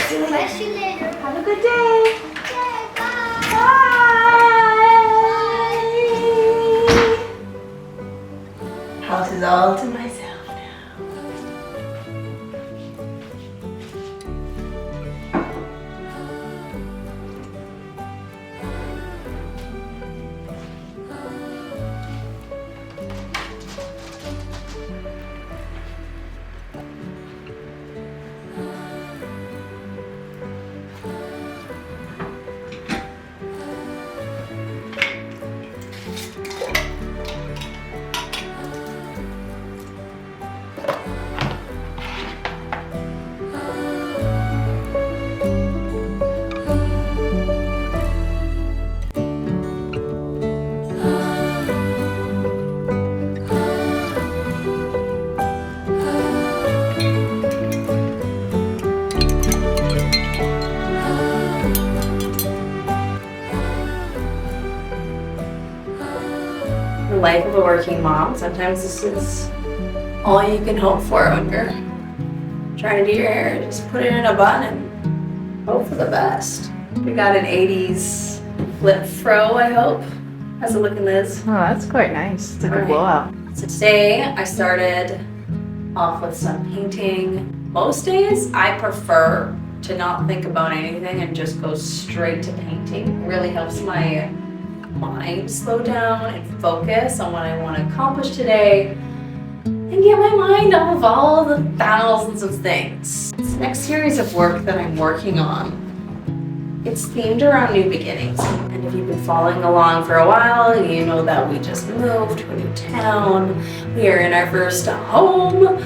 See you later. See you later. Have a good day. Okay, bye. Bye. House is all to myself now. The life of a working mom. Sometimes this is all you can hope for when you're trying to do your hair. Just put it in a bun and hope for the best. We got an 80s flip fro, I hope. How's it looking, Liz? Oh, that's quite nice. It's a good blowout. So today I started off with some painting. Most days I prefer to not think about anything and just go straight to painting. It really helps my mind slow down and focus on what I want to accomplish today and get my mind off of all the thousands of things. This next series of work that I'm working on, it's themed around new beginnings. And if you've been following along for a while, you know that we just moved to a new town. We are in our first home.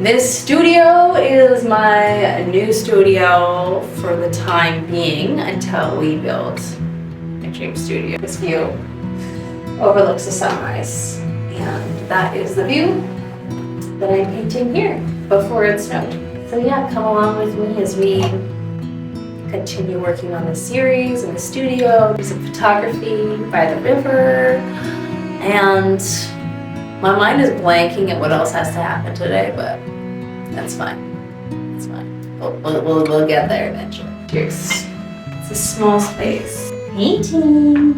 This studio is my new studio for the time being until we build my dream studio. This view overlooks the sunrise, and that is the view that I'm painting here before it snowed. So yeah, come along with me as we continue working on this series in the studio, do some photography by the river, and my mind is blanking at what else has to happen today, but that's fine. It's fine. We'll get there eventually. Cheers. It's a small space. Painting.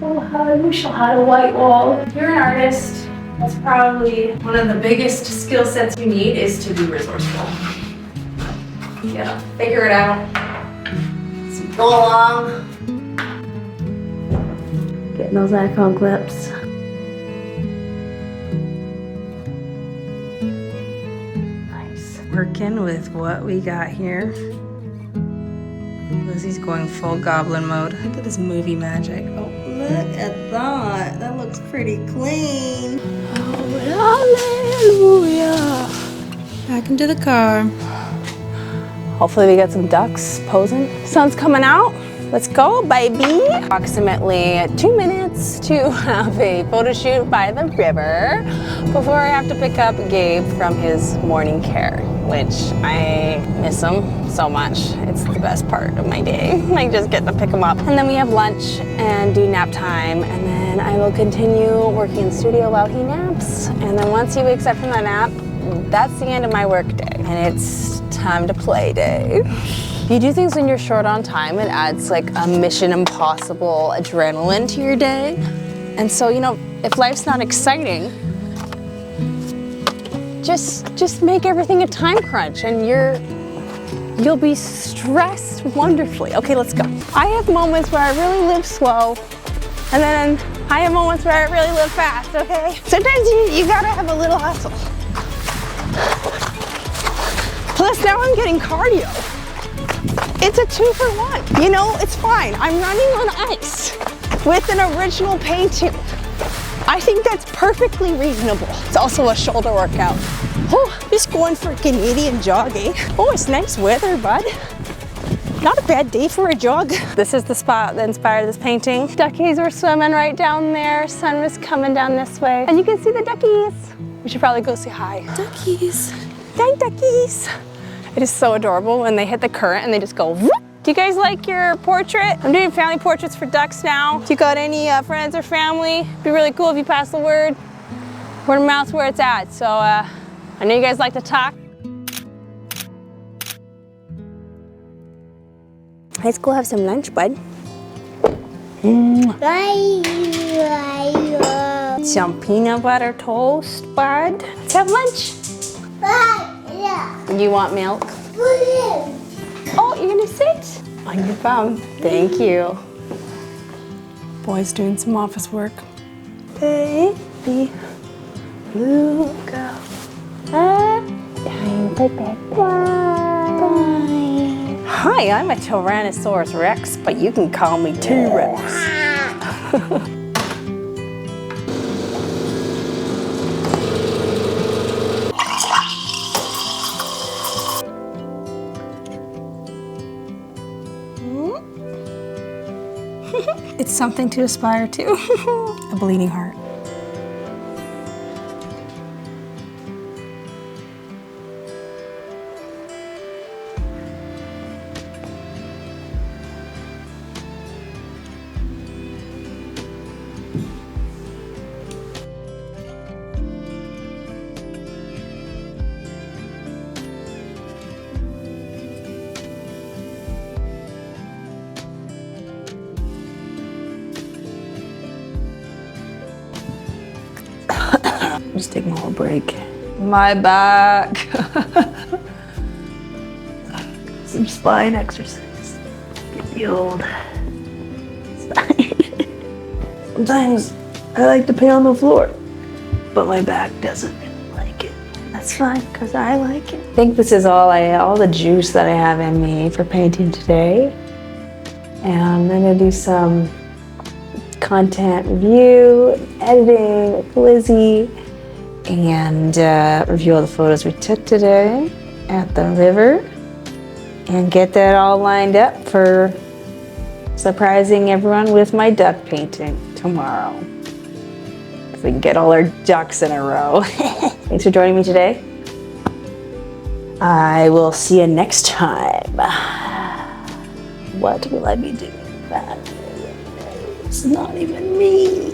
Oh, how I wish I had a white wall. If you're an artist, that's probably one of the biggest skill sets you need is to be resourceful. Yeah, figure it out. So go along. Getting those iPhone clips. Nice. Working with what we got here. Lizzie's going full goblin mode. Look at this movie magic. Oh, look at that. That looks pretty clean. Oh, hallelujah. Back into the car. Hopefully we get some ducks posing. Sun's coming out. Let's go, baby. Approximately 2 minutes to have a photo shoot by the river before I have to pick up Gabe from his morning care, which I miss him so much. It's the best part of my day. I just get to pick him up. And then we have lunch and do nap time, and then I will continue working in the studio while he naps. And then once he wakes up from that nap, that's the end of my work day. And it's time to play day. If you do things when you're short on time, it adds like a Mission Impossible adrenaline to your day. And so, you know, if life's not exciting, just make everything a time crunch and you'll be stressed wonderfully. Okay, let's go. I have moments where I really live slow, and then I have moments where I really live fast, okay? Sometimes you gotta have a little hustle. Plus now I'm getting cardio. It's a 2-for-1. You know, it's fine. I'm running on ice with an original paint tube. I think that's perfectly reasonable. It's also a shoulder workout. Oh, just going for a Canadian jog, eh? Oh, it's nice weather, bud. Not a bad day for a jog. This is the spot that inspired this painting. Duckies were swimming right down there. Sun was coming down this way. And you can see the duckies. We should probably go say hi. Duckies. Hi, duckies. It is so adorable when they hit the current and they just go whoop. Do you guys like your portrait? I'm doing family portraits for ducks now. If you got any friends or family, it'd be really cool if you pass the word. Word of mouth's where it's at. So I know you guys like to talk. Let's go have some lunch, bud. Some peanut butter toast, bud. Let's have lunch. You want milk? Oh, you're gonna sit on your phone. Thank you. Boy's doing some office work. Baby, look out. Time for bed. Bye. Hi, I'm a Tyrannosaurus Rex, but you can call me T-Rex. It's something to aspire to. A bleeding heart. Just taking a little break. My back. Some spine exercise. Get the old spine. Sometimes I like to pay on the floor, but my back doesn't really like it. That's fine, because I like it. I think this is all the juice that I have in me for painting today. And I'm gonna do some content review, editing with Lizzie, and review all the photos we took today at the river and get that all lined up for surprising everyone with my duck painting tomorrow. If we can get all our ducks in a row. Thanks for joining me today. I will see you next time. What will I be doing? It's not even me.